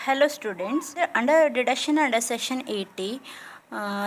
Hello students, under deduction under section 80,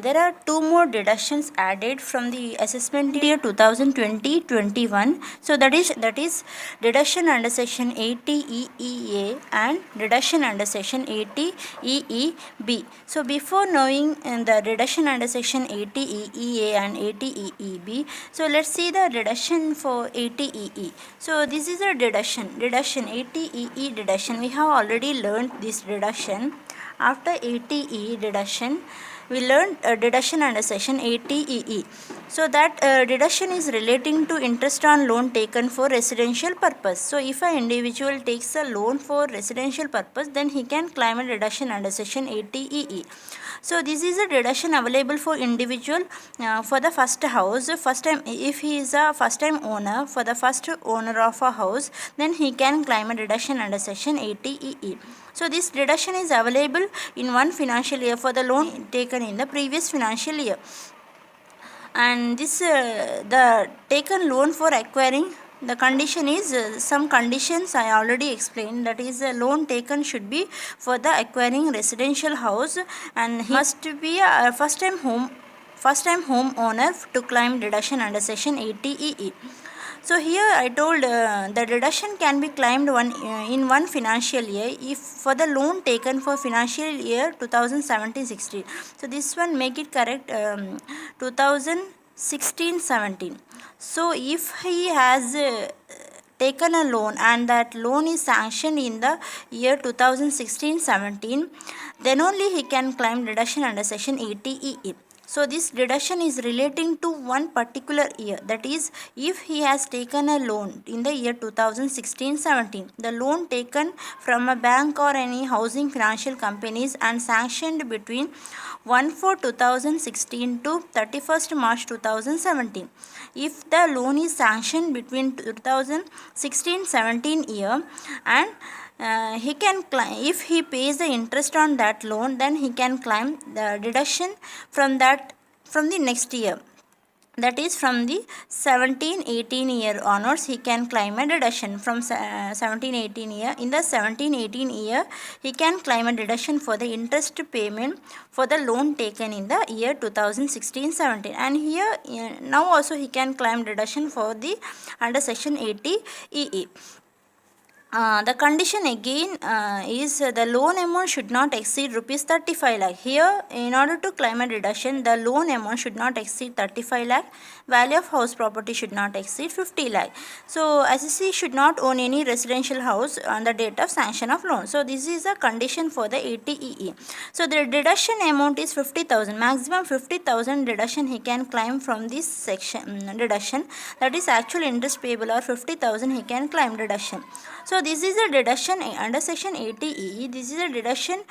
there are two more deductions added from the assessment year 2020-21. So that is deduction under section 80 EEA and deduction under section 80 EEB. So before knowing the deduction under section 80 EEA and 80 EEB, so let's see the deduction for 80 EE. So this is a deduction 80 EE deduction. We have already learned this deduction. After 80 E deduction, we learned deduction under section 80 EE. So that deduction is relating to interest on loan taken for residential purpose. So if an individual takes a loan for residential purpose, then he can claim a deduction under section 80 EE. So this is a deduction available for individual for the first house. First time, if he is a first time owner, for the first owner of a house, then he can claim a deduction under section 80 EE. So this deduction is available in one financial year for the loan taken in the previous financial year. And this the taken loan for acquiring, the condition is some conditions I already explained, that is a loan taken should be for the acquiring residential house, and he must be a first time home owner to claim deduction under section 80 EE. So here I told the deduction can be claimed in one financial year if for the loan taken for financial year 2017-16. So this one make it correct 2016-17. So if he has taken a loan and that loan is sanctioned in the year 2016-17, then only he can claim deduction under section 80 EE. So this deduction is relating to one particular year, that is if he has taken a loan in the year 2016-17, the loan taken from a bank or any housing financial companies and sanctioned between 1/4/2016 to 31st March 2017. If the loan is sanctioned between 2016-17 year and he can claim, if he pays the interest on that loan, then he can claim the deduction from the next year, that is from the 17-18 year onwards he can claim a deduction from 17-18 year. In the 17-18 year he can claim a deduction for the interest payment for the loan taken in the year 2016-17, and here now also he can claim deduction for the under section 80 EE. The condition again is the loan amount should not exceed rupees 35 lakh. Here, in order to claim a deduction, the loan amount should not exceed 35 lakh. Value of house property should not exceed 50 lakh. So, assessee should not own any residential house on the date of sanction of loan. So, this is a condition for the 80 EE. So, the deduction amount is 50,000. Maximum 50,000 deduction he can claim from this section deduction. That is actual interest payable or 50,000 he can claim deduction. So this is a deduction under section 80 EE. This is a deduction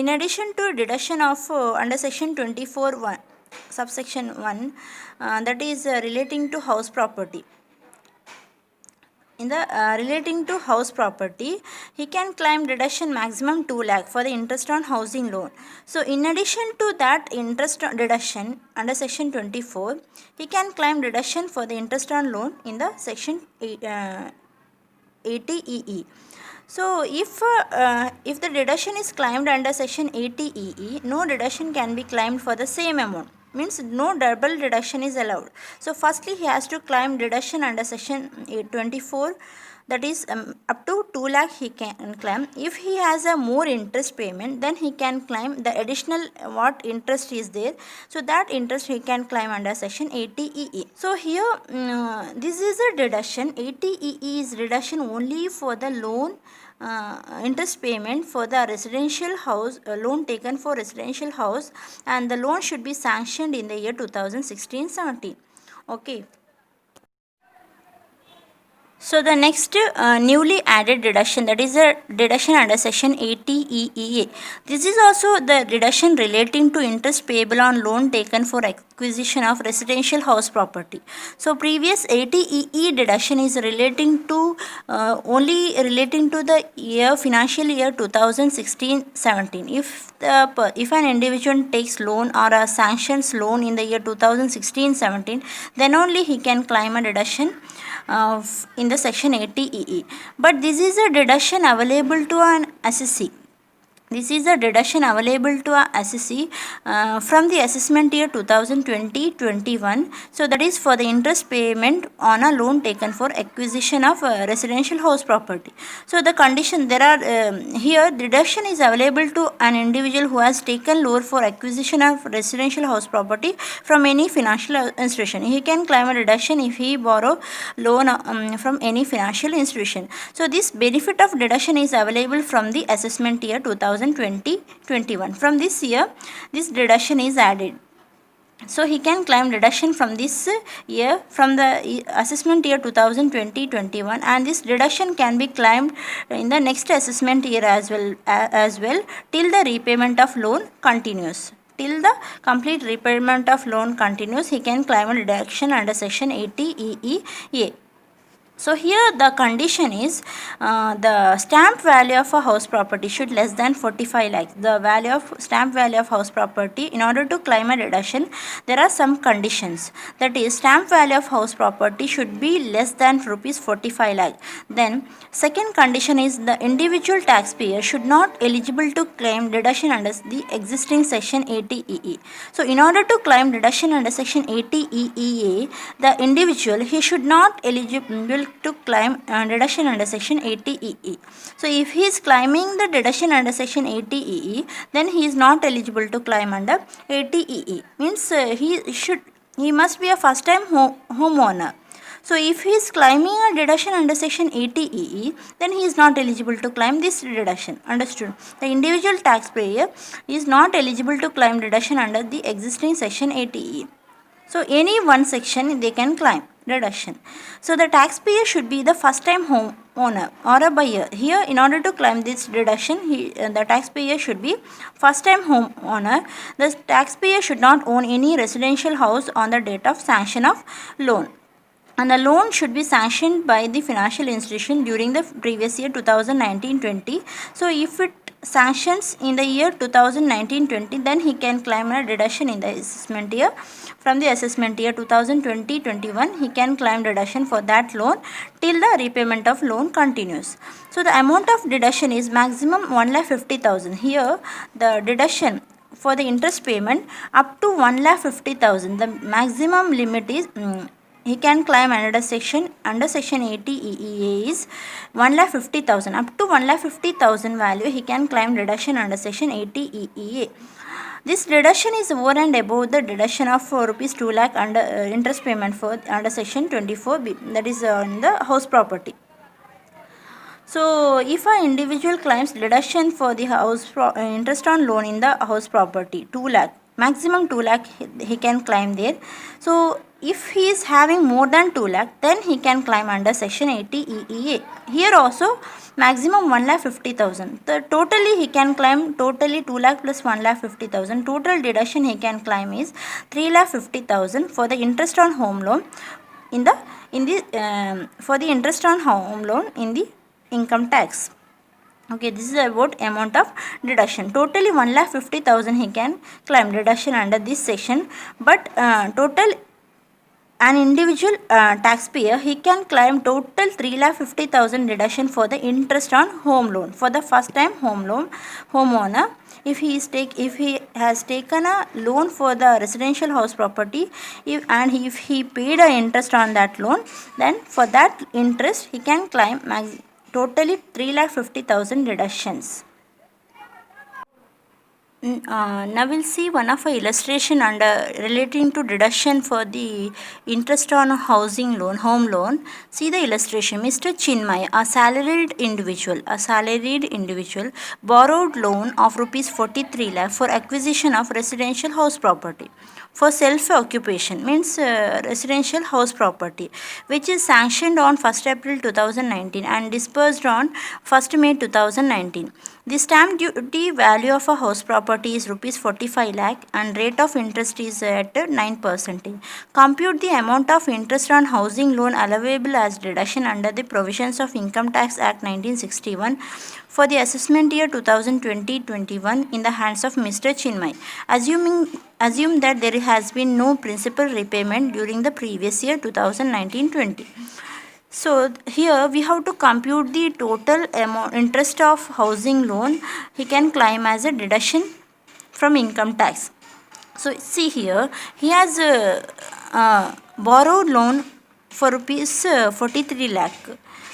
in addition to deduction of under section 24 subsection 1 that is relating to house property. In the relating to house property, he can claim deduction maximum 2 lakh for the interest on housing loan. So in addition to that interest deduction under section 24, he can claim deduction for the interest on loan in the section 80 EE. So if the deduction is claimed under section 80 EE, no deduction can be claimed for the same amount. Means no double deduction is allowed. So firstly he has to claim deduction under section 24, that is up to 2 lakh he can claim. If he has a more interest payment, then he can claim the additional what interest is there. So that interest he can claim under section 80 EE. So here this is a deduction. 80 EE is deduction only for the loan interest payment for the residential house loan taken for residential house, and the loan should be sanctioned in the year 2016-17. Okay. So the next newly added deduction, that is a deduction under section 80 EEA. This is also the deduction relating to interest payable on loan taken for acquisition of residential house property. So previous 80 EE deduction is relating to only relating to the year financial year 2016-17. If an individual takes loan or a sanctions loan in the year 2016-17, then only he can claim a deduction in the section 80 EE. But this is a deduction available to an assessee. This is the deduction available to a assessee from the assessment year 2020-21. So that is for the interest payment on a loan taken for acquisition of residential house property. So the condition there are here deduction is available to an individual who has taken loan for acquisition of residential house property from any financial institution. He can claim a deduction if he borrow loan from any financial institution. So this benefit of deduction is available from the assessment year 2020-21. From this year, this deduction is added. So he can claim deduction from this year, from the assessment year 2020-21, and this deduction can be claimed in the next assessment year as well till the repayment of loan continues. Till the complete repayment of loan continues, he can claim a deduction under section 80 EEA. So here the condition is the stamp value of a house property should less than 45 lakhs. The value of stamp value of house property, in order to claim a deduction, there are some conditions. That is, stamp value of house property should be less than rupees 45 lakh. Then second condition is the individual taxpayer should not eligible to claim deduction under the existing section 80 EE. So in order to claim deduction under section 80 EEA, the individual, he should not eligible to claim deduction under section 80 EE. So if he is claiming the deduction under section 80 EE, then he is not eligible to claim under 80 EE. Means he must be a first time homeowner. So if he is claiming a deduction under section 80 EE, then he is not eligible to claim this deduction. Understood? The individual taxpayer is not eligible to claim deduction under the existing section 80 EE. So any one section they can claim deduction. So the taxpayer should be the first time homeowner or a buyer. Here, in order to claim this deduction, the taxpayer should be first time homeowner. The taxpayer should not own any residential house on the date of sanction of loan. And the loan should be sanctioned by the financial institution during the previous year 2019-20. So if it sanctions in the year 2019-20, then he can claim a deduction in the assessment year. From the assessment year 2020-21, he can claim deduction for that loan till the repayment of loan continues. So the amount of deduction is maximum 1,50,000. Here the deduction for the interest payment up to 1,50,000. The maximum limit is he can claim under section 80 EEA is 1,50,000. Up to 1,50,000 value he can claim deduction under section 80 EEA. This deduction is over and above the deduction of rupees 2 lakh under interest payment for under section 24B, that is on the house property. So if an individual claims deduction for the house interest on loan in the house property 2 lakh, maximum 2 lakh he can claim there. So if he is having more than 2 lakh, then he can claim under section 80 EEA. Here also maximum 1,50,000. The totally he can claim totally 2 lakh plus 1,50,000. Total deduction he can claim is 3,50,000 for the interest on home loan for the interest on home loan in the income tax. Okay, this is about amount of deduction. Totally 1,50,000 he can claim deduction under this section, but total an individual taxpayer, he can claim total 3,50,000 deduction for the interest on home loan for the first time homeowner. If he has taken a loan for the residential house property, if he paid a interest on that loan, then for that interest he can claim totally 3,50,000 deductions. Now we'll see one of a illustration under relating to deduction for the interest on a housing loan, home loan. See the illustration. Mr. Chinmay, a salaried individual, borrowed loan of rupees 43 lakh for acquisition of residential house property for self-occupation, means residential house property, which is sanctioned on 1st April 2019 and disbursed on 1st May 2019. The stamp duty value of a house property is rupees 45 lakh and rate of interest is at 9%. Compute the amount of interest on housing loan allowable as deduction under the provisions of Income Tax Act 1961 for the assessment year 2020-21 in the hands of Mr. Chinmay. Assume that there has been no principal repayment during the previous year 2019-20. So here we have to compute the total amount interest of housing loan he can claim as a deduction from income tax. So see here, he has borrowed loan for rupees 43 lakh.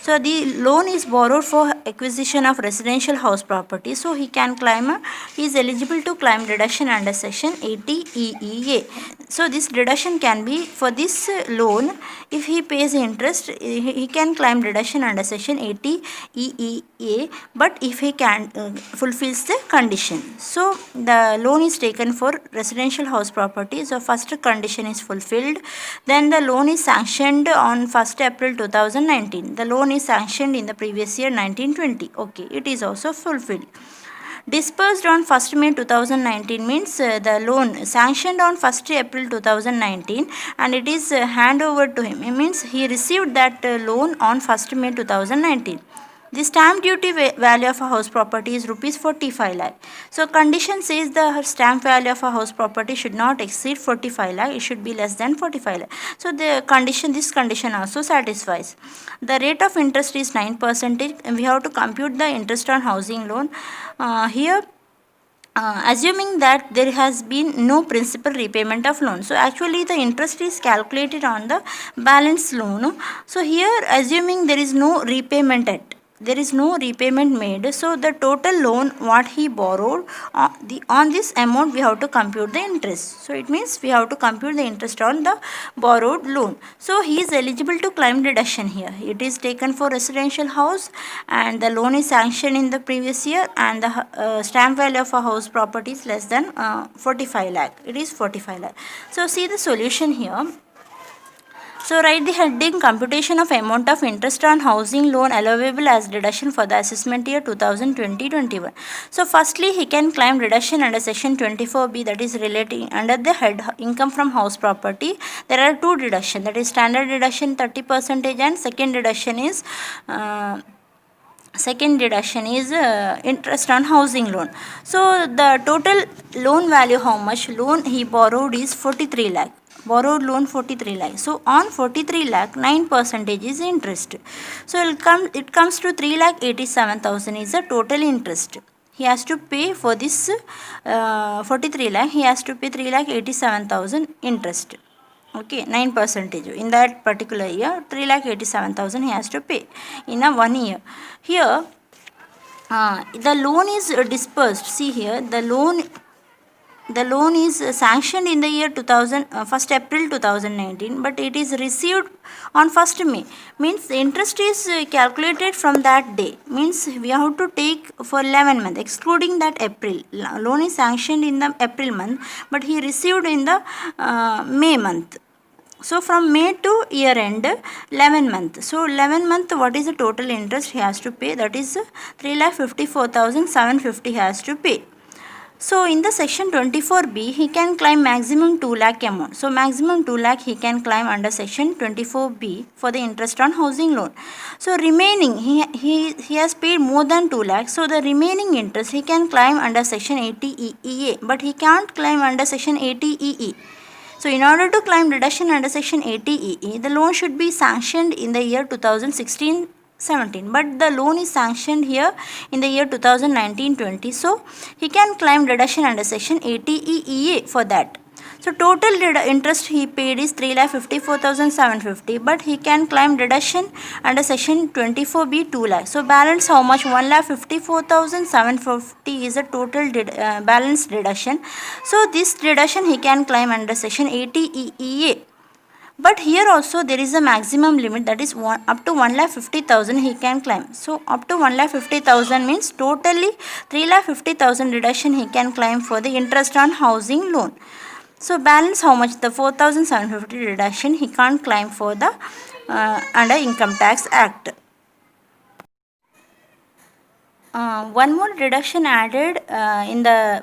So the loan is borrowed for acquisition of residential house property. So he can claim, he is eligible to claim deduction under section 80 EEA. So this deduction can be for this loan. If he pays interest, he can claim deduction under section 80 EEA. But if he can fulfills the condition. So the loan is taken for residential house property. So first condition is fulfilled. Then the loan is sanctioned on 1st April 2019. The loan is sanctioned in the previous year 1920. Okay, it is also fulfilled. Disbursed on 1st May 2019 means the loan sanctioned on 1st April 2019 and it is hand over to him. It means he received that loan on 1st May 2019. The stamp duty value of a house property is rupees 45 lakh. So condition says the stamp value of a house property should not exceed 45 lakh. It should be less than 45 lakh. So this condition also satisfies. The rate of interest is 9%. And we have to compute the interest on housing loan. Here assuming that there has been no principal repayment of loan. So actually the interest is calculated on the balance loan. So here assuming there is no repayment made, so the total loan what he borrowed on this amount we have to compute the interest. So it means we have to compute the interest on the borrowed loan. So he is eligible to claim deduction here. It is taken for residential house and the loan is sanctioned in the previous year and the stamp value of a house property is less than 45 lakh. It is 45 lakh. So see the solution here. So write the heading computation of amount of interest on housing loan allowable as deduction for the assessment year 2020-21. So firstly he can claim deduction under section 24B, that is relating under the head income from house property. There are two deductions, that is standard deduction 30% and second deduction is interest on housing loan. So the total loan value, how much loan he borrowed is 43 lakh. Borrowed loan 43 lakh. So on 43 lakh 9% is interest. So it comes to 3,87,000 is the total interest. He has to pay for this 43 lakh. He has to pay 3,87,000 interest. Okay, 9% in that particular year. 3,87,000 he has to pay in a 1 year. Here the loan is dispersed. See here, the loan is sanctioned in the year 1st April 2019, but it is received on 1st May. Means the interest is calculated from that day. Means we have to take for 11 months, excluding that April. Loan is sanctioned in the April month, but he received in the May month. So from May to year end, 11 month. So 11 month, what is the total interest he has to pay? That is 3,54,750 he has to pay. So in the section 24B, he can claim maximum 2 lakh amount. So maximum 2 lakh he can claim under section 24B for the interest on housing loan. So remaining, he has paid more than 2 lakh. So the remaining interest he can claim under section 80 EEA, but he can't claim under section 80 EE. So in order to claim deduction under section 80 EE, the loan should be sanctioned in the year 2016-17, but the loan is sanctioned here in the year 2019-20. So he can claim deduction under section 80 EEA for that. So total interest he paid is 3,54,750, but he can claim deduction under section 24B 2 lakh. So balance how much? 1,54,750 is the total balance deduction. So this deduction he can claim under section 80 EEA. But here also there is a maximum limit, that is up to 1,50,000 he can claim. So up to 1,50,000 means totally 3,50,000 deduction he can claim for the interest on housing loan. So balance how much? The 4,750 deduction he can't claim for the under Income Tax Act. One more deduction added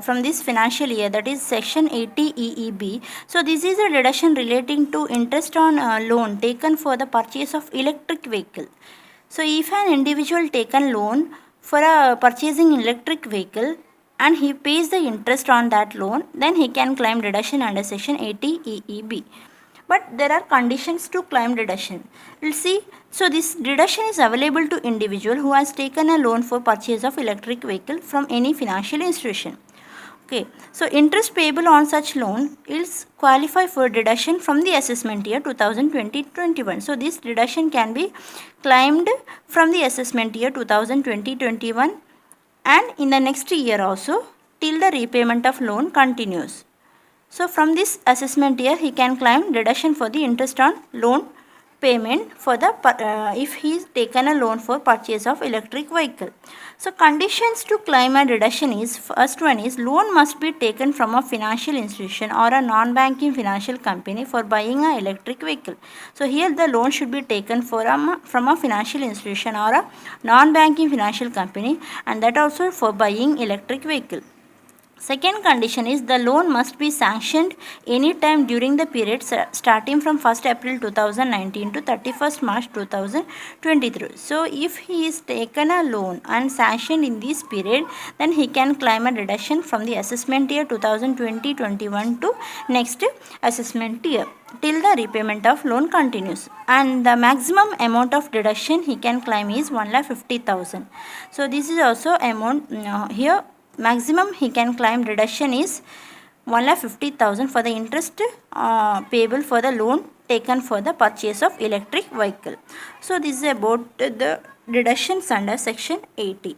from this financial year, that is section 80 EEB. So this is a deduction relating to interest on loan taken for the purchase of electric vehicle. So if an individual taken loan for purchasing electric vehicle and he pays the interest on that loan, then he can claim deduction under section 80 EEB. But there are conditions to claim deduction. We'll see So this deduction is available to individual who has taken a loan for purchase of electric vehicle from any financial institution. Okay, so interest payable on such loan is qualify for deduction from the assessment year 2020-21. So this deduction can be claimed from the assessment year 2020-21 and in the next year also till the repayment of loan continues. So from this assessment year he can claim deduction for the interest on loan payment for the if he is taken a loan for purchase of electric vehicle. So conditions to claim a deduction is, first one is loan must be taken from a financial institution or a non-banking financial company for buying a electric vehicle. So here the loan should be taken from a financial institution or a non-banking financial company, and that also for buying electric vehicle. Second condition is the loan must be sanctioned any time during the period starting from 1st April 2019 to 31st March 2023. So if he is taken a loan and sanctioned in this period, then he can claim a deduction from the assessment year 2020-21 to next assessment year till the repayment of loan continues, and the maximum amount of deduction he can claim is 1,50,000. So this is also amount here. Maximum he can claim deduction is 1,50,000 for the interest payable for the loan taken for the purchase of electric vehicle. So this is about the deductions under section 80.